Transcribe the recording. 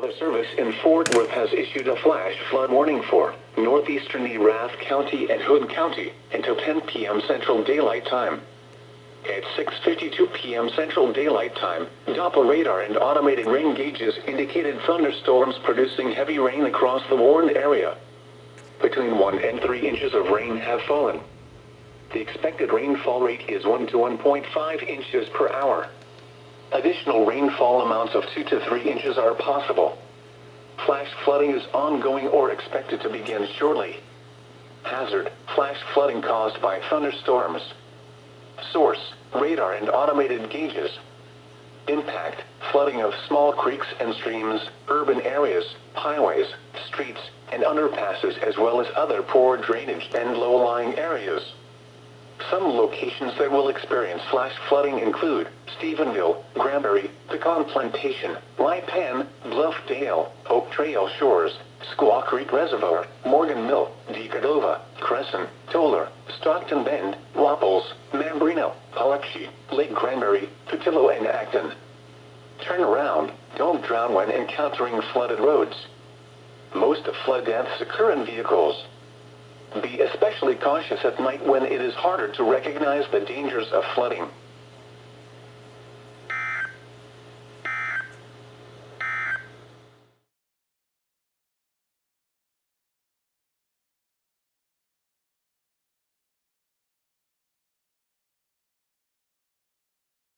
Weather Service in Fort Worth has issued a flash flood warning for northeastern Erath County and Hood County until 10 p.m. Central Daylight Time. At 6:52 p.m. Central Daylight Time, Doppler radar and automated rain gauges indicated thunderstorms producing heavy rain across the warned area. Between 1 and 3 inches of rain have fallen. The expected rainfall rate is 1 to 1.5 inches per hour. Additional rainfall amounts of 2 to 3 inches are possible. Flash flooding is ongoing or expected to begin shortly. Hazard: flash flooding caused by thunderstorms. Source: radar and automated gauges. Impact: flooding of small creeks and streams, urban areas, highways, streets, and underpasses, as well as other poor drainage and low-lying areas. Some locations that will experience flash flooding include Stephenville, Granbury, Pecan Plantation, Lipan, Bluffdale, Oak Trail Shores, Squaw Creek Reservoir, Morgan Mill, Decordova, Crescent, Toller, Stockton Bend, Wapples, Mambrino, Paluxy, Lake Granbury, Petillo, and Acton. Turn around. Don't drown when encountering flooded roads. Most flood deaths occur in vehicles. Be especially cautious at night when it is harder to recognize the dangers of flooding.